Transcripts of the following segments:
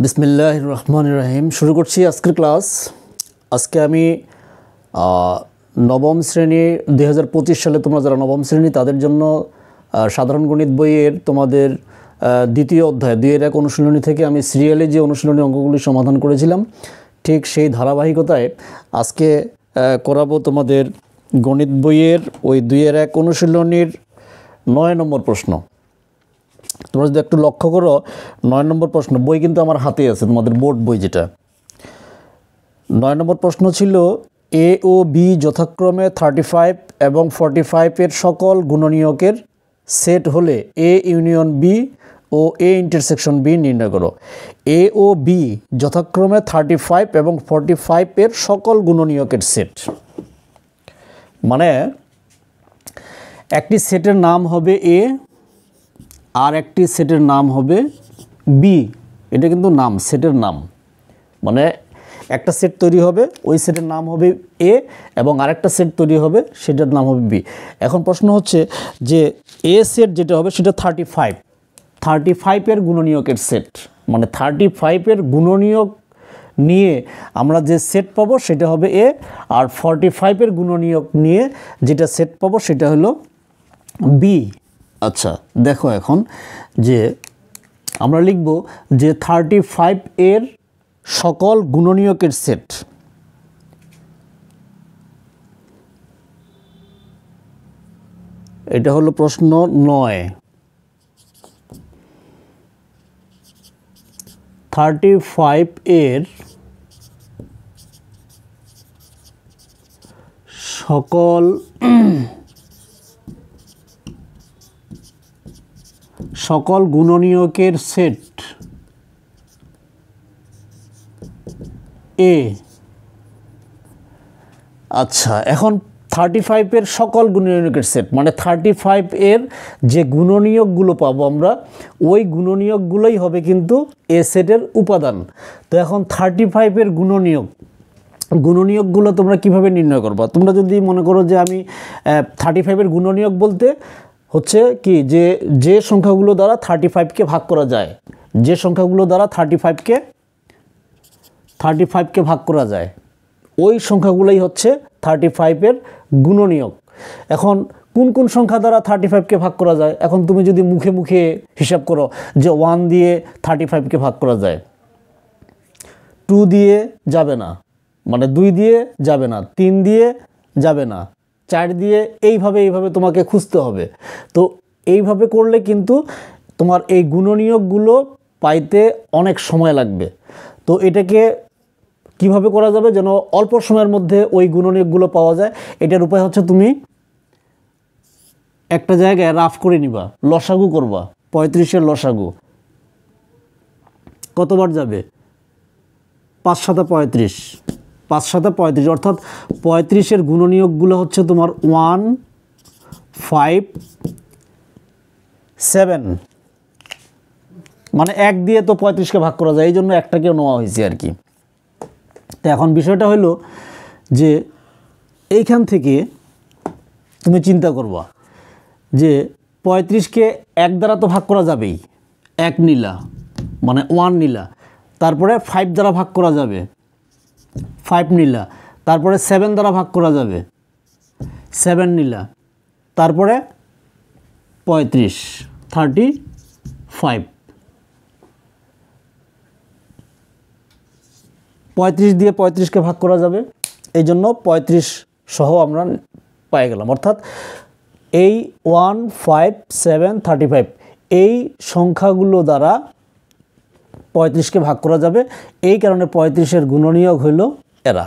বিসমিল্লাহির রহমানির রহিম। শুরু করছি আজকের ক্লাস। আজকে আমি নবম শ্রেণী 2025 সালে তোমরা যারা নবম শ্রেণী তাদের জন্য সাধারণ গণিত বইয়ের তোমাদের দ্বিতীয় অধ্যায় 2-1 অনুশীলনী থেকে আমি সিরিয়ালে যে অনুশীলনী অঙ্কগুলি সমাধান করেছিলাম ঠিক সেই ধারাবাহিকতায় আজকে করাবো তোমাদের গণিত বইয়ের ওই 2-1 অনুশীলনীর 9 নম্বর প্রশ্ন। তোমরা যদি একটু লক্ষ্য করো 9 নম্বর প্রশ্ন, বই কিন্তু আমার হাতে আছে, তোমাদের বোর্ড বই যেটা। 9 নম্বর প্রশ্ন ছিল এ ও বি যথাক্রমে 35 এবং 45 এর সকল গুণনীয়কের সেট হলে এ ইউনিয়ন বি ও এ ইন্টারসেকশন বি নির্ণয় করো। এ ও বি যথাক্রমে 35 এবং 45 এর সকল গুণনীয়কের সেট, মানে একটি সেটের নাম হবে এ আর একটি সেটের নাম হবে বি। এটা কিন্তু নাম, সেটের নাম, মানে একটা সেট তৈরি হবে, ওই সেটের নাম হবে এ এবং আরেকটা সেট তৈরি হবে, সেটার নাম হবে বি। এখন প্রশ্ন হচ্ছে যে এ সেট যেটা হবে সেটা 35 এর গুণনীয়কের সেট, মানে 35 এর গুণনীয়ক নিয়ে আমরা যে সেট পাবো সেটা হবে এ, আর 45 এর গুণনীয়ক নিয়ে যেটা সেট পাবো সেটা হলো বি। আচ্ছা দেখো এখন যে আমরা লিখব যে 35 এর সকল গুণনীয়কের সেট। এটা হলো প্রশ্ন 9। 35 এর সকল গুণনীয়কের সেট এ। আচ্ছা এখন 35 এর সকল গুণনীয়কের সেট মানে 35 এর যে গুণনীয়কগুলো পাবো আমরা, ওই গুণনীয়কগুলোই হবে কিন্তু এ সেটের উপাদান। তো এখন 35 এর গুণনীয়কগুলো তোমরা কিভাবে নির্ণয় করবা? তোমরা যদি মনে করো যে আমি 35 এর গুণনীয়ক বলতে হচ্ছে কি, যে সংখ্যাগুলো দ্বারা 35কে ভাগ করা যায়, যে সংখ্যাগুলো দ্বারা 35কে ভাগ করা যায়, ওই সংখ্যাগুলোই হচ্ছে 35 এর গুণনীয়ক। এখন কোন কোন সংখ্যা দ্বারা 35কে ভাগ করা যায়? এখন তুমি যদি মুখে মুখে হিসাব করো যে 1 দিয়ে 35কে ভাগ করা যায়, 2 দিয়ে যাবে না, মানে 2 দিয়ে যাবে না, 3 দিয়ে যাবে না, 4 দিয়ে, এইভাবে তোমাকে খুঁজতে হবে। তো এইভাবে করলে কিন্তু তোমার এই গুণনীয়কগুলো পাইতে অনেক সময় লাগবে। তো এটাকে কিভাবে করা যাবে যেন অল্প সময়ের মধ্যে ওই গুণনীয়কগুলো পাওয়া যায়? এটার উপায় হচ্ছে তুমি একটা জায়গায় রাফ করে নিবা, লসাগু করবা। 35 লসাগু কতবার যাবে? 5 × 7 = 35, 5 × 7 = 35, অর্থাৎ 35 এর গুণনীয়কগুলো হচ্ছে তোমার 1, 5, 7, মানে 1 দিয়ে তো 35কে ভাগ করা যায়, এই জন্য একটাকেও নেওয়া হয়েছে আর কি। তো এখন বিষয়টা হলো যে এইখান থেকে তুমি চিন্তা করবা যে 35কে 1 দ্বারা তো ভাগ করা যাবেই, 1 নিলা মানে 1 নিলা, তারপরে 5 দ্বারা ভাগ করা যাবে, 5 নিলা, তারপরে 7 দ্বারা ভাগ করা যাবে, 7 নিলা, তারপরে 35 দিয়ে 35কে ভাগ করা যাবে, এই জন্য 35 সহ আমরা পেয়ে গেলাম। অর্থাৎ এই 1, 5, 7, 35 এই সংখ্যাগুলো দ্বারা 35কে ভাগ করা যাবে, এই কারণে 35 এর গুণনীয়ক হইল এরা,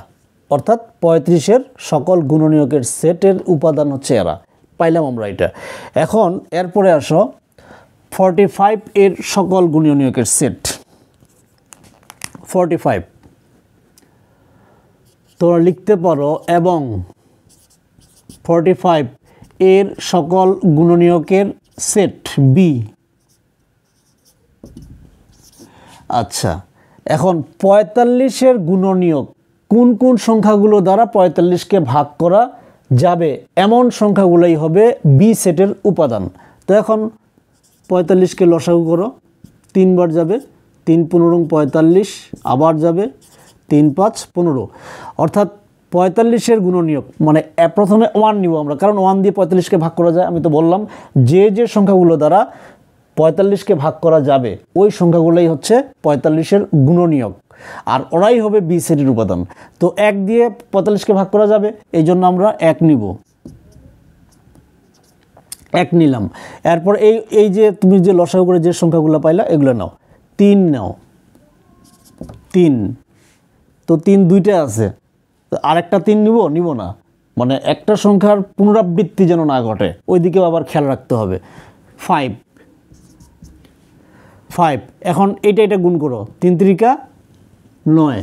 অর্থাৎ 35 এর সকল গুণনীয়কের সেটের উপাদান হচ্ছে এরা। পাইলাম আমরা এটা। এখন এরপরে আসো 45 এর সকল গুণনীয়কের সেট। 45 তোমরা লিখতে পারো এবং 45 এর সকল গুণনীয়কের সেট বি। আচ্ছা এখন 45 এর গুণনীয়ক কোন কোন সংখ্যাগুলো দ্বারা 45কে ভাগ করা যাবে, এমন সংখ্যাগুলোই হবে বি সেটের উপাদান। তো এখন 45কে লসাগু করো, 3 বার যাবে, 3 15 45, আবার যাবে 3 5 15, অর্থাৎ 45-এর গুণনীয়ক মানে প্রথমে 1 নিব আমরা, কারণ 1 দিয়ে 45কে ভাগ করা যায়। আমি তো বললাম যে সংখ্যাগুলো দ্বারা 45কে ভাগ করা যাবে ওই সংখ্যাগুলোই হচ্ছে 45-এর গুণনীয়ক, আর ওরাই হবে বি সেটের উপাদান। তো 1 দিয়ে 45কে ভাগ করা যাবে, এই জন্য আমরা 1 নিব, 1 নিলাম। এরপর এই যে তুমি যে লসাগু করে যে সংখ্যাগুলো পাইলা এগুলো নাও, 3 নাও, 3, তো 3 দুইটা আছে, আরেকটা 3 নিব না, মানে একটা সংখ্যার পুনরাবৃত্তি যেন না ঘটে ওই দিকেও আবার খেয়াল রাখতে হবে। 5, এখন এটা গুণ করো, 3 3 9,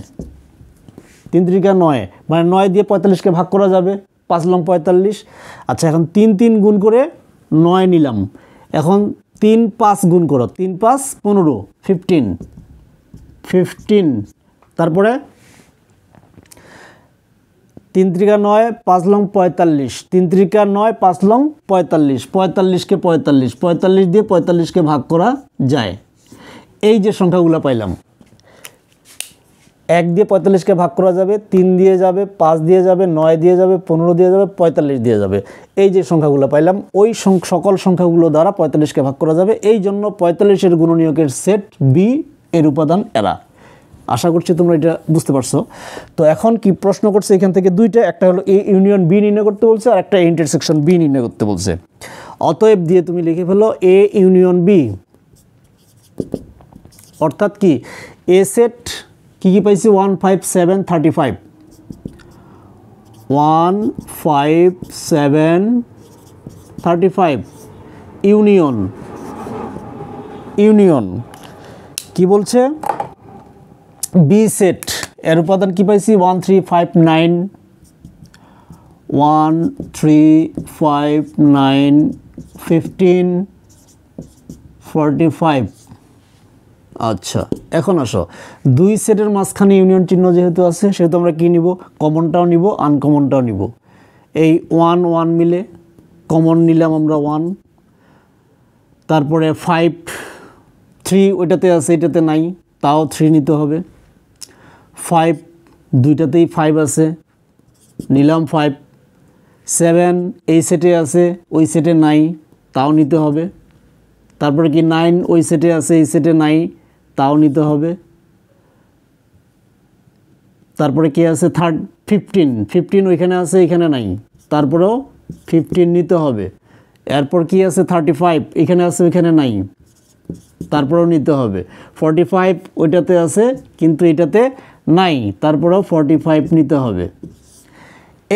3 3 9, মানে 9 দিয়ে 45কে ভাগ করা যাবে, 5 লং 45। আচ্ছা, এখন 3 3 গুণ করে 9 নিলাম, এখন 3 5 গুণ করো, 3 5 15, 15, তারপরে 3 3 9, 5 লং 45, 3 3 9, 5 লং 45, 45কে 45 দিয়ে 45কে ভাগ করা যায়। এই যে সংখ্যাগুলো পাইলাম, 1 দিয়ে 45কে ভাগ করা যাবে, 3 দিয়ে যাবে, 5 দিয়ে যাবে, 9 দিয়ে যাবে, 15 দিয়ে যাবে, 45 দিয়ে যাবে। এই যে সংখ্যাগুলো পাইলাম ওই সকল সংখ্যাগুলো দ্বারা 45কে ভাগ করা যাবে, এই জন্য 45-এর গুণনীয়কের সেট বি এর উপাদান এরা। আশা করছি তোমরা এটা বুঝতে পারছো। তো এখন কি প্রশ্ন করছে এখান থেকে দুইটা, একটা হলো এ ইউনিয়ন বি নির্ণয় করতে বলছে, আর একটা ইন্টারসেকশন বি নির্ণয় করতে বলছে। অতএব দিয়ে তুমি লিখে ফেলো এ ইউনিয়ন বি, অর্থাৎ কি এ সেট কি পাইছি 1 5 7 35, 1 5 7 35 ইউনিয়ন কি বলছে বি সেট এর উপাদান কি পাইছি 1 3 5 9, 1 3 5 9 15 45। আচ্ছা, এখন আসো, দুই সেটের মাঝখানে ইউনিয়ন চিহ্ন যেহেতু আছে সেহেতু আমরা কি নিব, কমনটাও নিব আনকমনটাও নিব। এই 1 1 মিলে কমন নিলাম আমরা 1, তারপরে 5 3 ওইটাতে আছে এটাতে নাই, তাও 3 নিতে হবে। 5 দুইটাতেই 5 আছে, নিলাম 5। 7 এই সেটে আছে ওই সেটে নাই, তাও নিতে হবে। তারপরে কি 9 ওই সেটে আছে এই সেটে নাই, তাও নিতে হবে। তারপরে কি আছে 15 ওইখানে আছে এখানে নাই, তারপরেও 15 নিতে হবে। এরপর কি আছে 35 এখানে আছে ওইখানে নাই, তারপরেও নিতে হবে। 45 ওইটাতে আছে কিন্তু এটাতে নাই, তারপরেও 45 নিতে হবে।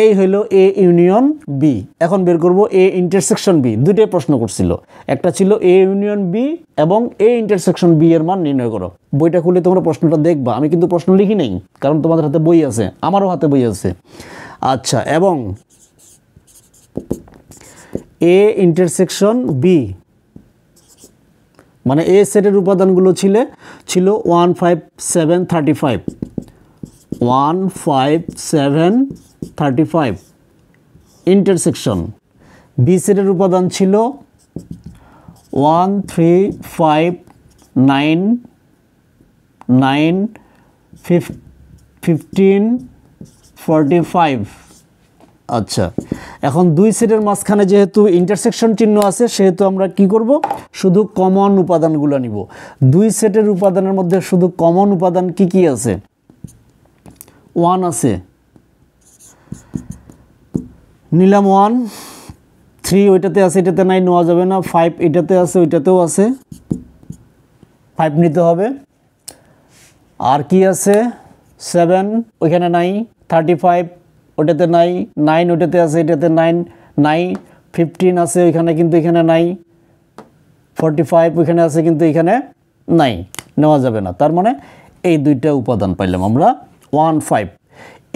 এই হলো এ ইউনিয়ন বি। এখন বের করব এ ইন্টারসেকশন বি। দুইটাই প্রশ্ন করছিল, একটা ছিল এ ইউনিয়ন বি এবং এ ইন্টারসেকশন বি এর মান নির্ণয় করো। বইটা খুলে তোমরা প্রশ্নটা দেখবা, আমি কিন্তু প্রশ্ন লিখি নাই কারণ তোমাদের হাতে বই আছে, আমারও হাতে বই আছে। আচ্ছা, এবং এ ইন্টারসেকশন বি মানে এ সেটের উপাদানগুলো ছিল 1 5 7 35, 1 5 7 35। ইন্টারসেকশন বি সেটের উপাদান ছিল 1 3 5 9 9 15 45। আচ্ছা, এখন দুই সেটের মাঝখানে যেহেতু ইন্টারসেকশন চিহ্ন আছে সেহেতু আমরা কি করব, শুধু কমন উপাদানগুলো নিব। দুই সেটের উপাদানের মধ্যে শুধু কমন উপাদান কি কি আছে, 1 আছে, নিলাম 1। 3 ওইটাতে আছে এটাতে নাই, নেওয়া যাবে না। 5 এটাতে আছে ওইটাতেও আছে, 5 নিতে হবে। আর কি আছে 7 ওইখানে নাই, 35 ওটাতে নাই, 9 ওটাতে আছে এটাতে নাই, 15 আছে ওইখানে কিন্তু এখানে নাই, 45 ওইখানে আছে কিন্তু এখানে নাই, নেওয়া যাবে না। তার মানে এই দুইটা উপাদান পাইলাম আমরা 1 5।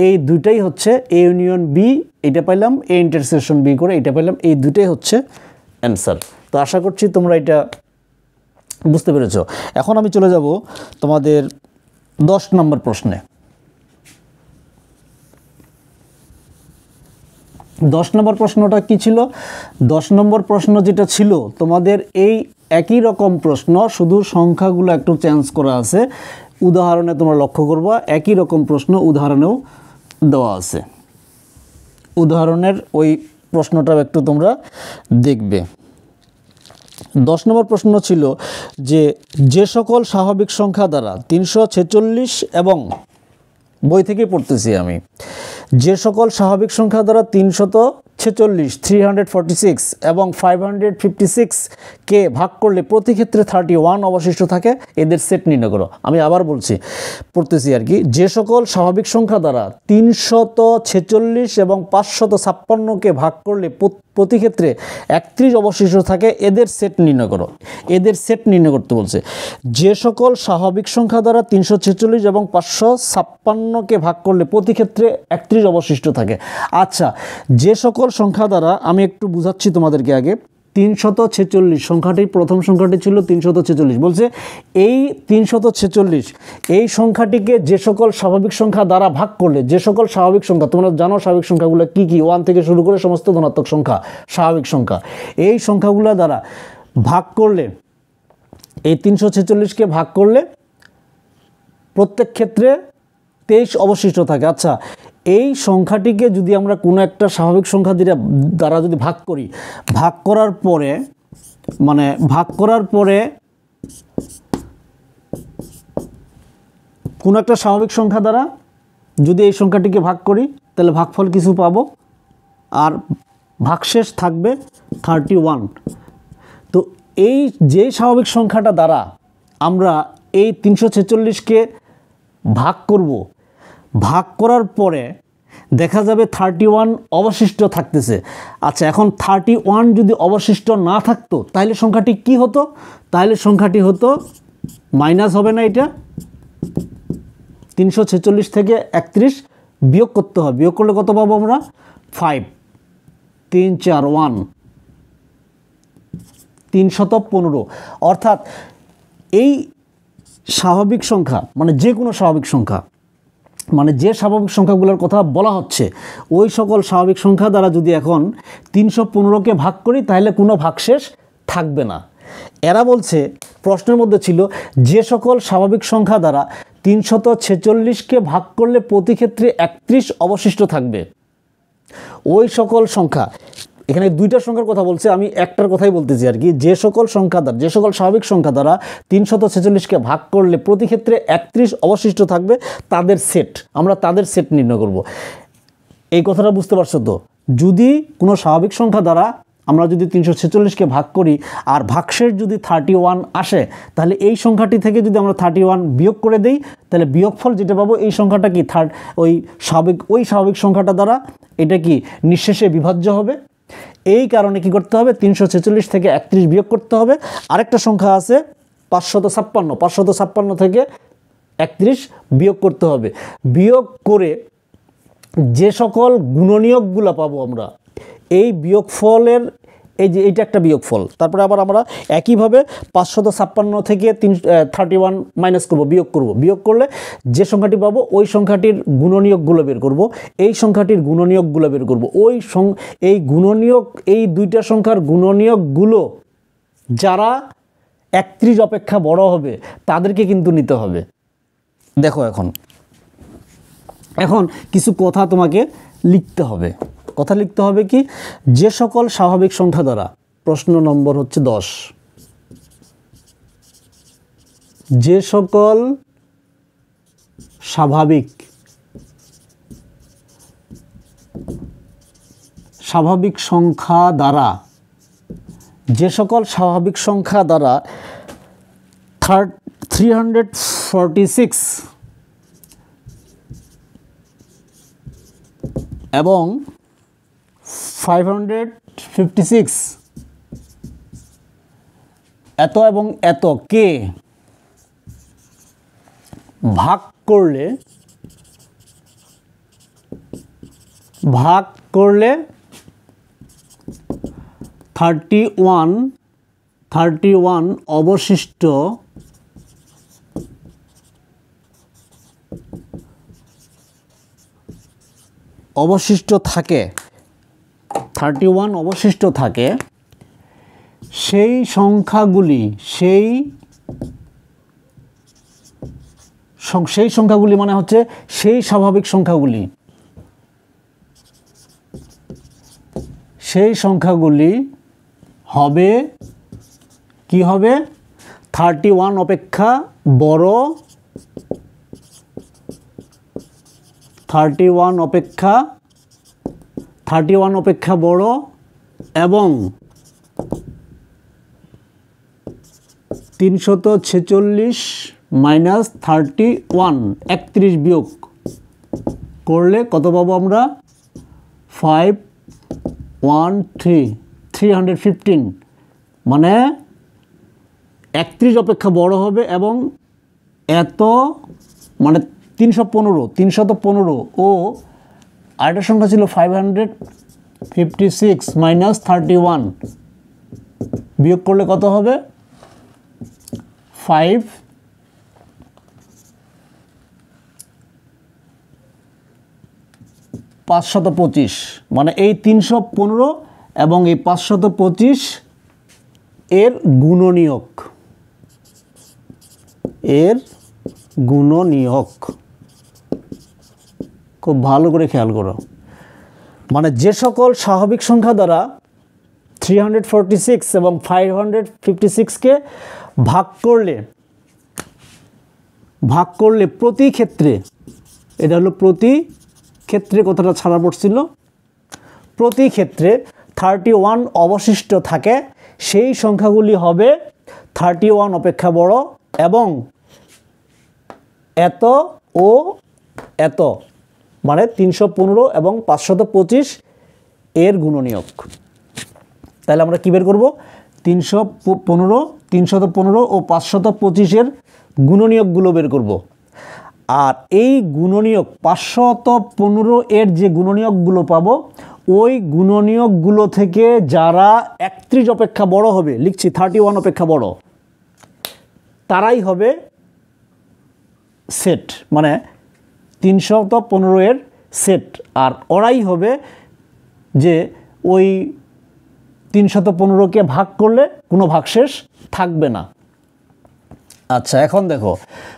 এই দুইটাই হচ্ছে এ ইউনিয়ন বি, এটা পাইলাম এ ইন্টারসেকশন বি করে এটা পাইলাম, এই দুইটাই হচ্ছে অ্যান্সার। তো আশা করছি তোমরা এটা বুঝতে পেরেছো। এখন আমি চলে যাব তোমাদের 10 নম্বর প্রশ্নে। 10 নম্বর প্রশ্নটা কি ছিল? 10 নম্বর প্রশ্ন যেটা ছিল তোমাদের এই একই রকম প্রশ্ন, শুধু সংখ্যাগুলো একটু চেঞ্জ করা আছে। উদাহরণে তোমরা লক্ষ্য করবা একই রকম প্রশ্ন উদাহরণেও দেওয়া আছে। উদাহরণের ওই প্রশ্নটাও একটু তোমরা দেখবে। 10 নম্বর প্রশ্ন ছিল যে সকল স্বাভাবিক সংখ্যা দ্বারা 346 এবং বই থেকে পড়তেছি আমি, যে সকল স্বাভাবিক সংখ্যা দ্বারা 346, 346 এবং 556 কে ভাগ করলে প্রতি ক্ষেত্রে 31 অবশিষ্ট থাকে, এদের সেট নির্ণয় করো। আমি আবার বলছি, পড়তেছি আর কি। যে সকল স্বাভাবিক সংখ্যা দ্বারা 346 এবং 556কে ভাগ করলে প্রতি ক্ষেত্রে 31 অবশিষ্ট থাকে, এদের সেট নির্ণয় করো। এদের সেট নির্ণয় করতে বলছে। যে সকল স্বাভাবিক সংখ্যা দ্বারা 346 এবং 556কে ভাগ করলে প্রতি ক্ষেত্রে 31 অবশিষ্ট থাকে। আচ্ছা, যে সকল সংখ্যা দ্বারা, আমি একটু বুঝাচ্ছি তোমাদেরকে আগে। 346 সংখ্যাটি, প্রথম সংখ্যাটি ছিল 346, বলছে এই 346 এই সংখ্যাটিকে যে সকল স্বাভাবিক সংখ্যা দ্বারা ভাগ করলে, যে সকল স্বাভাবিক সংখ্যা, তোমরা জানো স্বাভাবিক সংখ্যাগুলো কি কি, 1 থেকে শুরু করে সমস্ত ধনাত্মক সংখ্যা স্বাভাবিক সংখ্যা, এই সংখ্যাগুলো দ্বারা ভাগ করলে, এই 346কে ভাগ করলে প্রত্যেক ক্ষেত্রে 23 অবশিষ্ট থাকে। আচ্ছা, এই সংখ্যাটিকে যদি আমরা কোনো একটা স্বাভাবিক সংখ্যা দ্বারা যদি ভাগ করি, ভাগ করার পরে কোনো একটা স্বাভাবিক সংখ্যা দ্বারা যদি এই সংখ্যাটিকে ভাগ করি, তাহলে ভাগফল কিছু পাবো, আর ভাগশেষ থাকবে 31। তো এই যে স্বাভাবিক সংখ্যাটা দ্বারা আমরা এই 346কে ভাগ করব, ভাগ করার পরে দেখা যাবে 31 অবশিষ্ট থাকতেছে। আচ্ছা, এখন 31 যদি অবশিষ্ট না থাকতো, তাহলে সংখ্যাটি কি হতো? তাহলে সংখ্যাটি হতো মাইনাস, হবে না? এটা 346 থেকে 31 বিয়োগ করতে হবে। বিয়োগ করলে কত পাবো আমরা? 5, 3, 4, 1, 315। অর্থাৎ এই স্বাভাবিক সংখ্যা, মানে যে কোনো স্বাভাবিক সংখ্যা, মানে যে স্বাভাবিক সংখ্যাগুলোর কথা বলা হচ্ছে, ওই সকল স্বাভাবিক সংখ্যা দ্বারা যদি এখন 315কে ভাগ করি, তাহলে কোনো ভাগশেষ থাকবে না। এরা বলছে, প্রশ্নের মধ্যে ছিল যে সকল স্বাভাবিক সংখ্যা দ্বারা 346কে ভাগ করলে প্রতি ক্ষেত্রে 31 অবশিষ্ট থাকবে, ওই সকল সংখ্যা, এখানে দুইটা সংখ্যার কথা বলছে, আমি একটার কথাই বলতেছি আর কি। যে সকল সংখ্যা দ্বারা, যে সকল স্বাভাবিক সংখ্যা দ্বারা 346কে ভাগ করলে প্রতি ক্ষেত্রে 31 অবশিষ্ট থাকবে, তাদের সেট, আমরা তাদের সেট নির্ণয় করব। এই কথাটা বুঝতে পারছো তো? যদি কোনো স্বাভাবিক সংখ্যা দ্বারা আমরা যদি 346কে ভাগ করি আর ভাগশেষ যদি 31 আসে, তাহলে এই সংখ্যাটি থেকে যদি আমরা 31 বিয়োগ করে দেই, তাহলে বিয়োগফল যেটা পাবো, এই সংখ্যাটা কি ওই স্বাভাবিক সংখ্যাটা দ্বারা এটা কি নিঃশেষে বিভাজ্য হবে। এই কারণে কি করতে হবে? 346 থেকে 31 বিয়োগ করতে হবে। আরেকটা সংখ্যা আছে 556, 556 থেকে 31 বিয়োগ করতে হবে। বিয়োগ করে যে সকল গুণনীয়কগুলো পাবো আমরা, এই বিয়োগফলের, এই যে এইটা একটা বিয়োগফল, তারপরে আবার আমরা একইভাবে 556 থেকে 31 মাইনাস করব, বিয়োগ করব। বিয়োগ করলে যে সংখ্যাটি পাবো, ওই সংখ্যাটির গুণনীয়কগুলো বের করব, এই সংখ্যাটির গুণনীয়কগুলো বের করব। এই গুণনীয়ক, এই দুইটা সংখ্যার গুণনীয়কগুলো যারা 31 অপেক্ষা বড় হবে, তাদেরকে কিন্তু নিতে হবে। দেখো, এখন কিছু কথা তোমাকে লিখতে হবে। কথা লিখতে হবে কি? যে সকল স্বাভাবিক সংখ্যা দ্বারা, প্রশ্ন নম্বর হচ্ছে 10, যে সকল স্বাভাবিক সংখ্যা দ্বারা, যে সকল স্বাভাবিক সংখ্যা দ্বারা 346 এবং 556 এত এবং এত কে ভাগ করলে 31 অবশিষ্ট থাকে, 31 অবশিষ্ট থাকে, সেই সংখ্যাগুলি সেই সংখ্যাগুলি মানে হচ্ছে সেই স্বাভাবিক সংখ্যাগুলি, সেই সংখ্যাগুলি হবে কি হবে 31 অপেক্ষা বড়, 31 অপেক্ষা বড় এবং 346 মাইনাস 31 31 বিয়োগ করলে কত পাবো আমরা 315 মানে 31 অপেক্ষা বড় হবে এবং এত মানে 315 ও আরেকটা সংখ্যা ছিল 556 মাইনাস 31 বিয়োগ করলে কত হবে 525 মানে এই 315 এবং এই 525 এর গুণনীয়ক, খুব ভালো করে খেয়াল করো। মানে যে সকল স্বাভাবিক সংখ্যা দ্বারা 346 এবং 556কে ভাগ করলে প্রতি ক্ষেত্রে, এটা হলো প্রতি ক্ষেত্রে কথাটা ছাড়া পড়ছিল, প্রতি ক্ষেত্রে 31 অবশিষ্ট থাকে, সেই সংখ্যাগুলি হবে 31 অপেক্ষা বড় এবং এত ও এত মানে 315 এবং 525 এর গুণনীয়ক। তাহলে আমরা কী বের করব 315 ও 525 এর গুণনীয়কগুলো বের করব। আর এই গুণনীয়ক 515 এর যে গুণনীয়কগুলো পাবো ওই গুণনীয়কগুলো থেকে যারা 31 অপেক্ষা বড় হবে, লিখছি 31 অপেক্ষা বড়, তারাই হবে সেট, মানে 315 এর সেট। আর ওরাই হবে যে ওই 315কে ভাগ করলে কোনো ভাগশেষ থাকবে না। আচ্ছা, এখন দেখো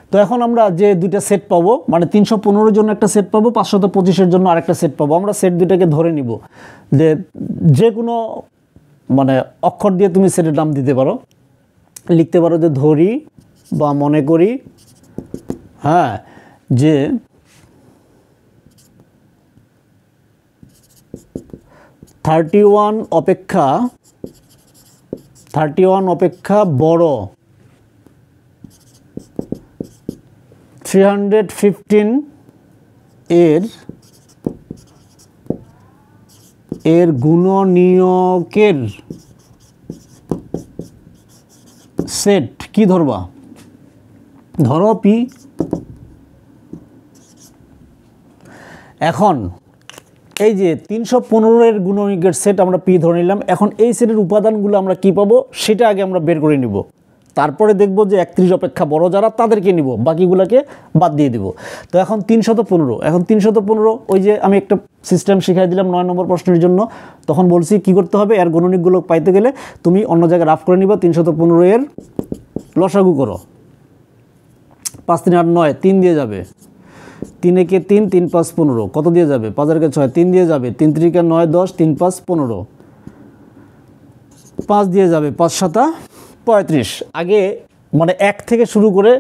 তো এখন আমরা যে দুইটা সেট পাবো, মানে 315 জন্য একটা সেট পাবো, 525 জন্য আরেকটা সেট পাবো। আমরা সেট দুইটাকে ধরে নিব, যে কোনো মানে অক্ষর দিয়ে তুমি সেটের নাম দিতে পারো, লিখতে পারো যে ধরি বা মনে করি, হ্যাঁ, যে 31 অপেক্ষা বড়, 315 এর গুণনীয়কের সেট কি ধরবা, ধরো পি। এখন এই যে 315 এর গুণনীয়কের সেট আমরা পি ধরে নিলাম। এখন এই সেটের উপাদানগুলো আমরা কি পাবো সেটা আগে আমরা বের করে নিব, তারপরে দেখব যে 31 অপেক্ষা বড় যারা তাদেরকে নিব, বাকিগুলোকে বাদ দিয়ে দিব। তো এখন 315 ওই যে আমি একটা সিস্টেম শিখাই দিলাম 9 নম্বর প্রশ্নের জন্য, তখন বলছি কি করতে হবে, এর গুণনীয়কগুলো পাইতে গেলে তুমি অন্য জায়গায় রাফ করে নিবা। 315 এর লসাগু করো, 5 3 8 9, 3 দিয়ে যাবে, 3 একে 3, 3 5 15, কত দিয়ে যাবে, 5 আর 6, 3 দিয়ে যাবে, 3 3 9 10, 3 5 15, 5 দিয়ে যাবে, 5 7 35। আগে মানে 1 থেকে শুরু করে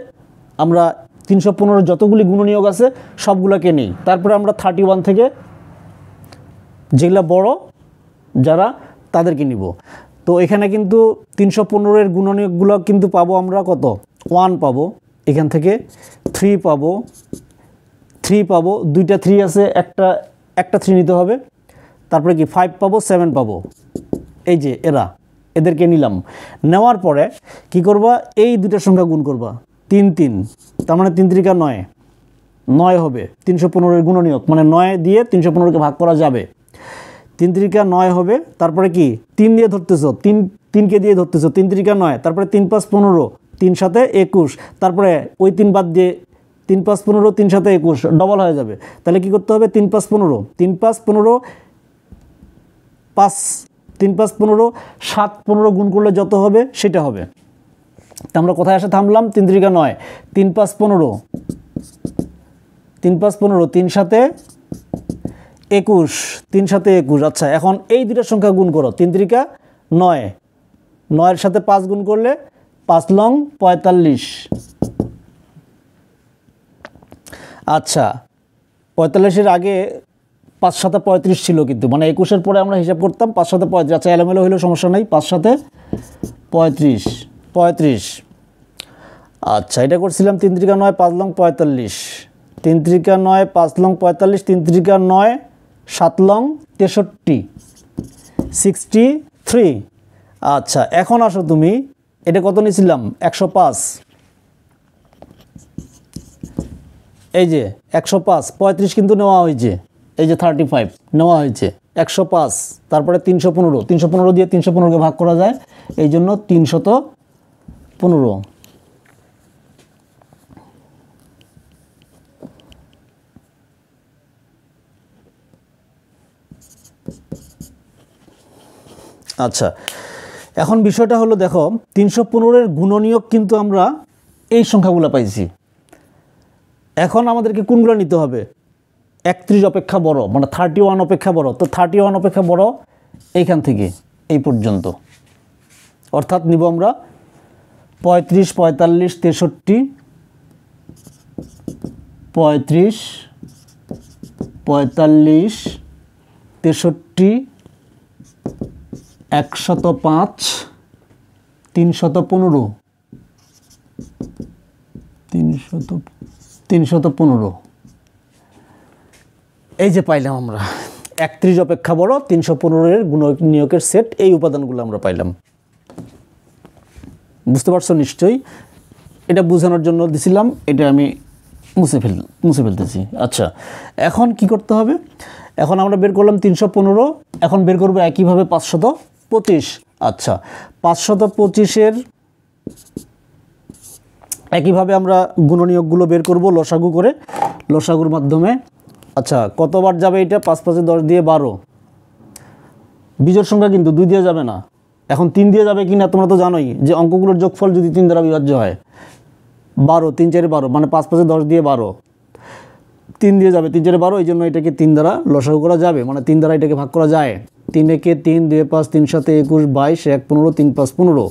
আমরা 315 যতগুলি গুণনীয়ক আছে সবগুলোকে নিই, তারপরে আমরা 31 থেকে যেগুলো বড় যারা তাদেরকে নিব। তো এখানে কিন্তু 315 এর গুণনীয়কগুলো কিন্তু পাবো আমরা কত, 1 পাবো, এখান থেকে 3 পাবো, দুইটা 3 আছে, একটা 3 নিতে হবে, তারপরে কি 5 পাবো, 7 পাবো, এই যে এদেরকে নিলাম। নেওয়ার পরে কি করবা, এই দুইটা সংখ্যা গুণ করবা, 3 3, তার মানে 3 3 9 হবে 315 এর গুণনীয়ক, মানে 9 দিয়ে 315কে ভাগ করা যাবে, 3 3 9 হবে। তারপরে কি 3 দিয়ে ধরতেছো, 3কে দিয়ে ধরতেছো, 3 3 9, তারপরে 3 5 15, 3 7 21, তারপরে ওই 3 বাদ দিয়ে 3 5 15, 3 7 21 ডবল হয়ে যাবে। তাহলে কি করতে হবে, 3 5 15, 3 5 15, 5 3 × 5 15, 7 15 গুণ করলে যত হবে সেটা হবে। তা আমরা কোথায় আসে থামলাম? 3 × 3 = 9, 3 × 5 = 15, 3 × 5 = 15, 3 × 7 = 21, 3 × 7 = 21। আচ্ছা, এখন এই দুইটা সংখ্যা গুণ করো। 3 × 3 = 9, 9 এর সাথে 5 গুণ করলে 5 লং 45। আচ্ছা, 45-এর আগে 5 × 7 = 35 ছিল, কিন্তু মানে 21-এর পরে আমরা হিসাব করতাম 5 × 7 = 35। আচ্ছা, এলোমেলো হইলেও সমস্যা নেই, 5 × 7 = 35। আচ্ছা, এটা করছিলাম 3 × 3 = 9, 5 লং 45, 3 × 3 = 9, 5 লং 45, 3 × 3 = 9, 7 লং 63, 63। আচ্ছা, এখন আসো তুমি, এটা কত নিয়েছিলাম? 105। এই যে 105, 35 কিন্তু নেওয়া হয়েছে, এই যে 35 নেওয়া হয়েছে, 105। তারপরে 315, 315 দিয়ে 315কে ভাগ করা যায়, এই জন্য 315। আচ্ছা, এখন বিষয়টা হলো, দেখো 315-এর গুণনীয়ক কিন্তু আমরা এই সংখ্যাগুলো পাইছি। এখন আমাদেরকে কোনগুলো নিতে হবে? 31 অপেক্ষা বড়, মানে 31 অপেক্ষা বড়। তো 31 অপেক্ষা বড় এইখান থেকে এই পর্যন্ত, অর্থাৎ নিব আমরা 35, 45, 63, 35, 45, 63, 105, 315, 315। এই যে পাইলাম আমরা 31 অপেক্ষা বড় 315-এর গুণনীয়কের সেট। এই উপাদানগুলো আমরা পাইলাম। বুঝতে পারছো নিশ্চয়ই? এটা বোঝানোর জন্য দিছিলাম, এটা আমি মুছে ফেলতেছি। আচ্ছা, এখন কি করতে হবে? এখন আমরা বের করলাম 315, এখন বের করবো একইভাবে 525। আচ্ছা, 525-এর একইভাবে আমরা গুণনীয়কগুলো বের করব লসাগু করে, লসাগুর মাধ্যমে। আচ্ছা, কতবার যাবে এটা? 5 × 5 = 10 দিয়ে 12। বিজোড় সংখ্যা কিন্তু 2 দিয়ে যাবে না। এখন 3 দিয়ে যাবে কিনা তোমরা তো জানোই যে অঙ্কগুলোর যোগফল যদি 3 দ্বারা বিভাজ্য হয়, 12, 3 × 4 = 12, মানে 5 × 5 = 10 দিয়ে 12, 3 দিয়ে যাবে, 3 × 4 = 12, এই জন্য এটাকে 3 দ্বারা লসাগু করা যাবে, মানে 3 দ্বারা এটাকে ভাগ করা যায়। 3 × 1 = 3, 2 × 5 = 3, 7 = 21, 22, 1 = 15, 3 × 5 = 15,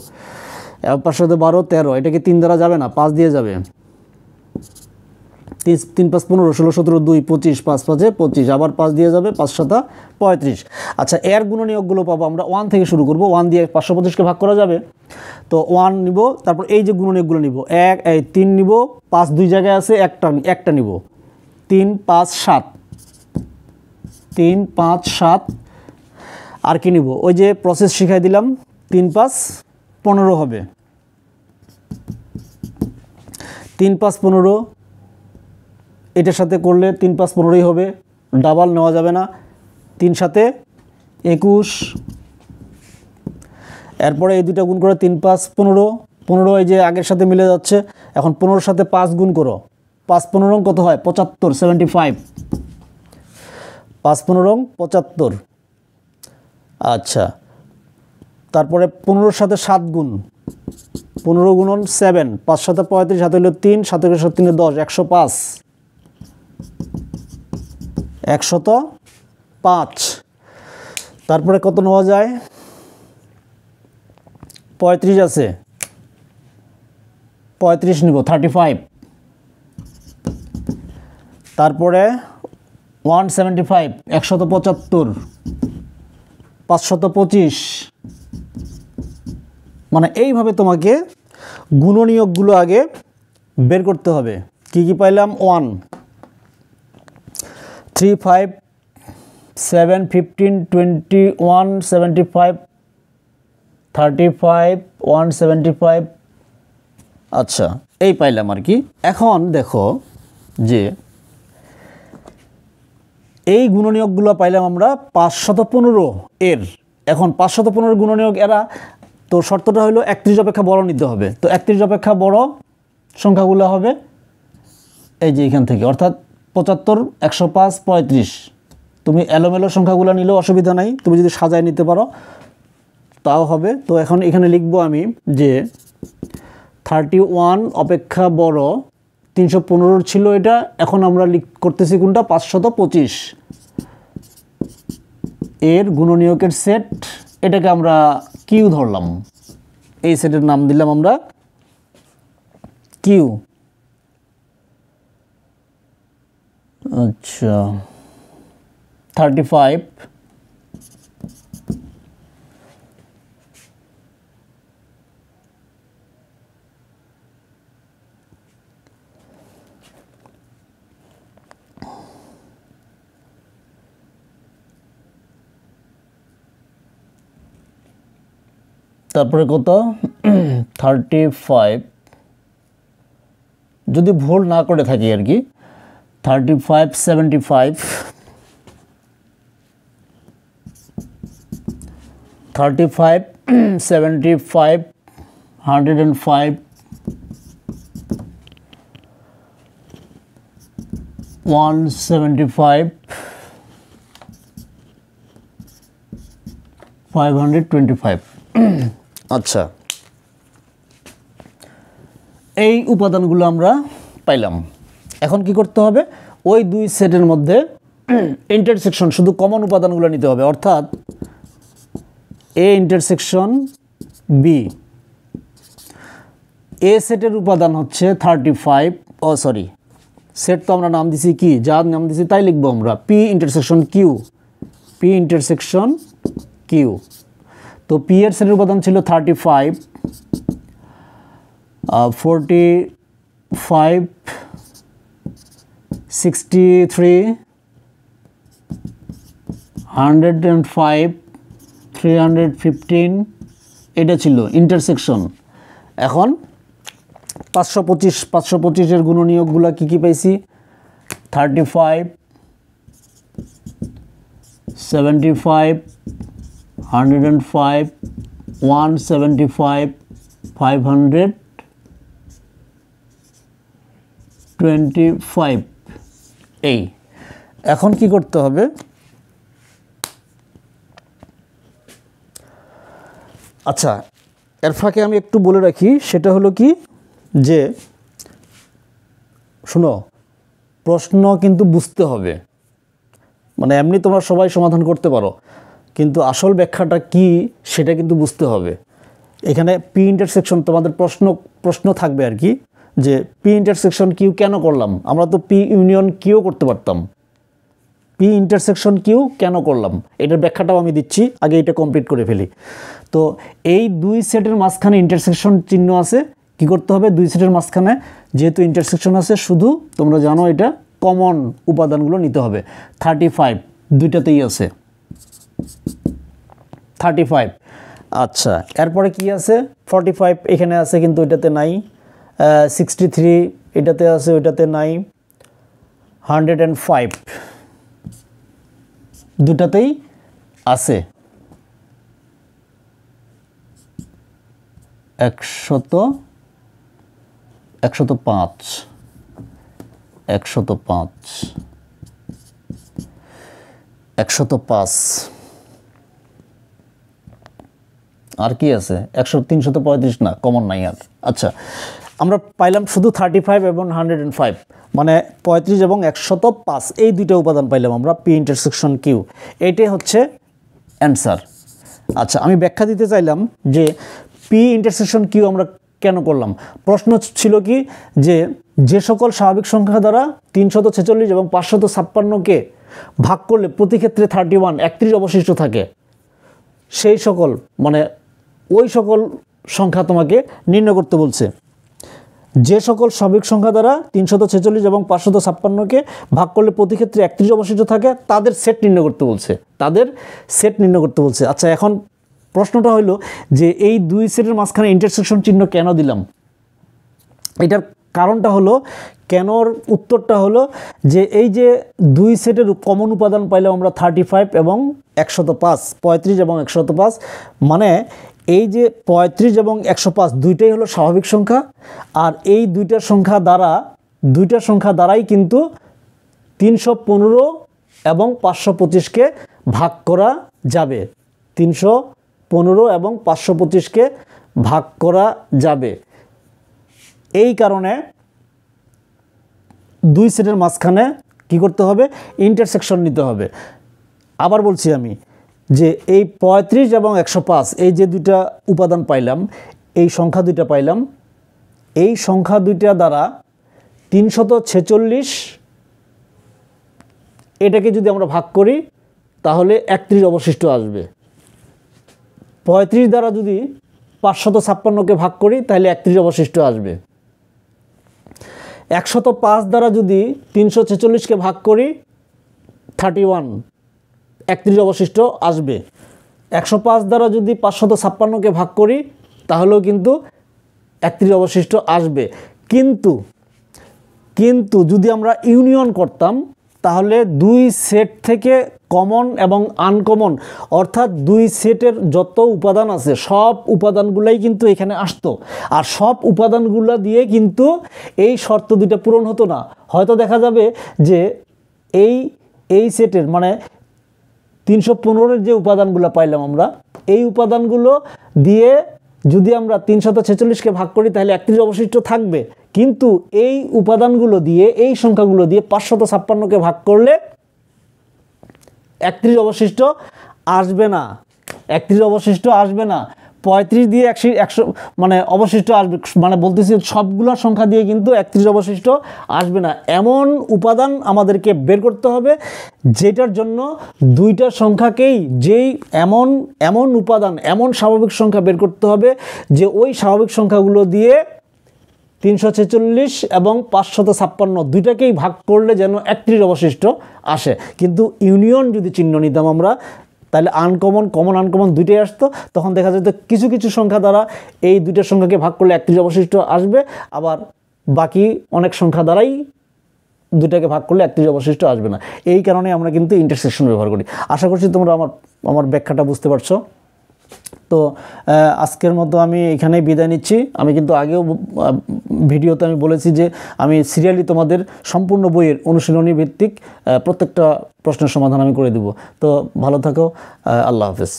5 × 7 = 12, 13, এটাকে 3 দ্বারা যাবে না, 5 দিয়ে যাবে। 3 × 5 = 15, 16, 17, 2, 25, 5 × 5 = 25, আবার 5 দিয়ে যাবে, 5 × 7 = 35। আচ্ছা, এর গুণনীয়কগুলো পাবো আমরা 1 থেকে শুরু করব। 1 দিয়ে 525-কে ভাগ করা যাবে, তো 1 নিব। তারপর এই যে গুণনীয়কগুলো নিব, 3 নিব, 5 দুই জায়গায় আছে, একটা নিব, 3, 5, 7, 3, 5, 7। আর কি নিব? ওই যে প্রসেস শিখাই দিলাম, 3, 5, 15 হবে, 3, 5, 15। এটার সাথে করলে 3, 5, 15ই হবে, ডাবল নেওয়া যাবে না। 3, 7, 21। এরপরে এই দুইটা গুণ করে 3, 5, 15, 15 এই যে আগের সাথে মিলে যাচ্ছে। এখন 15-এর সাথে 5 গুণ করো, 5 × 15 কত হয়? 75, 75, 5 × 15 75। আচ্ছা, তারপরে 15-এর সাথে 7 গুণ, 15 × 7, 5 × 7 = 35, 7 হলো 3, 7 × 7 = 10, 105, 105। তারপরে কত নেওয়া যায়? 35 আছে, 35 নিব, 35। তারপরে 175, 175, 525। মানে এইভাবে তোমাকে গুণনীয়কগুলো আগে বের করতে হবে। কি কি পাইলাম? 1, 3, 5, 7, 15, 21, 75, 35, 175। আচ্ছা, এই পাইলাম আর কি। এখন দেখো যে এই গুণনীয়কগুলো পাইলাম আমরা 515 এর। এখন 515 গুণনীয়ক এরা, তো শর্তটা হলো 31 অপেক্ষা বড় নিতে হবে। তো 31 অপেক্ষা বড় সংখ্যাগুলো হবে এই যে এখান থেকে, অর্থাৎ 75, 105, 35। তুমি এলোমেলো সংখ্যাগুলো নিলেও অসুবিধা নাই, তুমি যদি সাজায় নিতে পারো তাও হবে। তো এখন এখানে লিখব আমি যে 31 অপেক্ষা বড় 315 ছিল এটা, এখন আমরা করতেছি কোনটা 525 এর গুণনীয়কের সেট, এটাকে আমরা কিউ ধরলাম, এই সেটের নাম দিলাম আমরা কিউ। আচ্ছা 35 তারপরে কত 35 যদি ভুল না করে থাকি আর কি 35 75 35 75 105 175 525। আচ্ছা এই উপাদানগুলো আমরা পাইলাম। এখন কি করতে হবে, ওই দুই সেটের মধ্যে ইন্টারসেকশন শুধু কমন উপাদানগুলো নিতে হবে, অর্থাৎ এ ইন্টারসেকশন বি, এ সেটের উপাদান হচ্ছে 35, ও সরি সেট তো আমরা নাম দিছি কি, যার নাম দিছি তাই লিখবো আমরা, P intersection Q, P intersection Q. তো পি এর সেটের উপাদান ছিল 35 45 63 105 315 এটা ছিল ইন্টারসেকশন। এখন 525 এর গুণনীয়কগুলো কি কি পাইছি, 35 75 105 175 525 এই। এখন কি করতে হবে, আচ্ছা এর ফাঁকে আমি একটু বলে রাখি, সেটা হলো কি যে শুনো, প্রশ্ন কিন্তু বুঝতে হবে, মানে এমনি তোমরা সবাই সমাধান করতে পারো, কিন্তু আসল ব্যাখ্যাটা কি সেটা কিন্তু বুঝতে হবে। এখানে পি ইন্টারসেকশন তোমাদের প্রশ্ন থাকবে আর কি, যে পি ইন্টারসেকশন কিউ কেন করলাম, আমরা তো পি ইউনিয়ন কিউ করতে পারতাম, পি ইন্টারসেকশন কিউ কেন করলাম এটার ব্যাখ্যাটাও আমি দিচ্ছি, আগে এটা কমপ্লিট করে ফেলি। তো এই দুই সেটের মাঝখানে ইন্টারসেকশন চিহ্ন আছে, কি করতে হবে, দুই সেটের মাঝখানে যেহেতু ইন্টারসেকশন আছে, শুধু তোমরা জানো এটা কমন উপাদানগুলো নিতে হবে। 35 দুইটাতেই আছে 35। আচ্ছা এরপরে কি আছে, 45 এখানে আছে কিন্তু এটাতে নাই, 63 এটাতে আছে ওইটাতে নাই, 105 দুটাতেই আছে, 105 105 আর কি আছে, 335 না, কমন নাই আর। আচ্ছা আমরা পাইলাম শুধু 35 এবং 105, মানে 35 এবং 105 এই দুইটা উপাদান পাইলাম আমরা পি ইন্টারসেকশন কিউ, এইটাই হচ্ছে অ্যান্সার। আচ্ছা আমি ব্যাখ্যা দিতে চাইলাম যে পি ইন্টারসেকশন কিউ আমরা কেন করলাম। প্রশ্ন ছিল কি যে সকল স্বাভাবিক সংখ্যা দ্বারা 346 এবং 556কে ভাগ করলে প্রতি ক্ষেত্রে 31 31 অবশিষ্ট থাকে, সেই সকল মানে ওই সকল সংখ্যা তোমাকে নির্ণয় করতে বলছে। যে সকল স্বাভাবিক সংখ্যা দ্বারা 346 এবং 556কে ভাগ করলে প্রতি ক্ষেত্রে 31 অবশিষ্ট থাকে, তাদের সেট নির্ণয় করতে বলছে, তাদের সেট নির্ণয় করতে বলছে। আচ্ছা এখন প্রশ্নটা হলো যে এই দুই সেটের মাঝখানে ইন্টারসেকশন চিহ্ন কেন দিলাম, এটার কারণটা হলো, কেনর উত্তরটা হলো যে এই যে দুই সেটের কমন উপাদান পাইলাম আমরা 35 এবং 105, 35 এবং 105, মানে এই যে 35 এবং 105 দুইটাই হলো স্বাভাবিক সংখ্যা, আর এই দুইটা সংখ্যা দ্বারাই কিন্তু 315 এবং 525কে ভাগ করা যাবে, 315 15 এবং 525কে ভাগ করা যাবে। এই কারণে দুই সেটের মাঝখানে কি করতে হবে, ইন্টারসেকশন নিতে হবে। আবার বলছি আমি যে এই 35 এবং 105 এই যে দুইটা উপাদান পাইলাম, এই সংখ্যা দুইটা পাইলাম, এই সংখ্যা দুইটা দ্বারা 346 এটাকে যদি আমরা ভাগ করি তাহলে 31 অবশিষ্ট আসবে। 35 দ্বারা যদি 556কে ভাগ করি তাহলে 31 অবশিষ্ট আসবে। 105 দ্বারা যদি 346কে ভাগ করি 31, 31 অবশিষ্ট আসবে। 105 দ্বারা যদি 556কে ভাগ করি তাহলেও কিন্তু 31 অবশিষ্ট আসবে। কিন্তু যদি আমরা ইউনিয়ন করতাম তাহলে দুই সেট থেকে কমন এবং আনকমন অর্থাৎ দুই সেটের যত উপাদান আছে সব উপাদানগুলাই কিন্তু এখানে আসতো, আর সব উপাদানগুলো দিয়ে কিন্তু এই শর্ত দুইটা পূরণ হতো না। হয়তো দেখা যাবে যে এই সেটের মানে 315-এর যে উপাদানগুলো পাইলাম আমরা, এই উপাদানগুলো দিয়ে যদি আমরা 346কে ভাগ করি তাহলে 31 অবশিষ্ট থাকবে। কিন্তু এই উপাদানগুলো দিয়ে, এই সংখ্যাগুলো দিয়ে 556কে ভাগ করলে 31 অবশিষ্ট আসবে না, 31 অবশিষ্ট আসবে না। 35 দিয়ে 100 মানে অবশিষ্ট আসবে, মানে বলতেছি সবগুলো সংখ্যা দিয়ে কিন্তু 31 অবশিষ্ট আসবে না। এমন উপাদান আমাদেরকে বের করতে হবে যেটার জন্য দুইটা সংখ্যাকেই যেই এমন উপাদান, এমন স্বাভাবিক সংখ্যা বের করতে হবে যে ওই স্বাভাবিক সংখ্যাগুলো দিয়ে 346 এবং 556 দুইটাকেই ভাগ করলে যেন 31 অবশিষ্ট আসে। কিন্তু ইউনিয়ন যদি চিহ্ন নিতাম আমরা তাহলে কমন আনকমন দুইটাই আসতো। তখন দেখা যেত কিছু কিছু সংখ্যা দ্বারা এই দুইটা সংখ্যাকে ভাগ করলে 31 অবশিষ্ট আসবে, আবার বাকি অনেক সংখ্যা দ্বারাই দুইটাকে ভাগ করলে 31 অবশিষ্ট আসবে না। এই কারণে আমরা কিন্তু ইন্টারসেকশন ব্যবহার করি। আশা করছি তোমরা আমার ব্যাখ্যাটা বুঝতে পারছো। তো আজকের মতো আমি এখানেই বিদায় নিচ্ছি। আমি কিন্তু আগেও ভিডিওতে আমি বলেছি যে আমি সিরিয়ালি তোমাদের সম্পূর্ণ বইয়ের অনুশীলনী ভিত্তিক প্রত্যেকটা প্রশ্নের সমাধান আমি করে দেব। তো ভালো থাকো, আল্লাহ হাফেজ।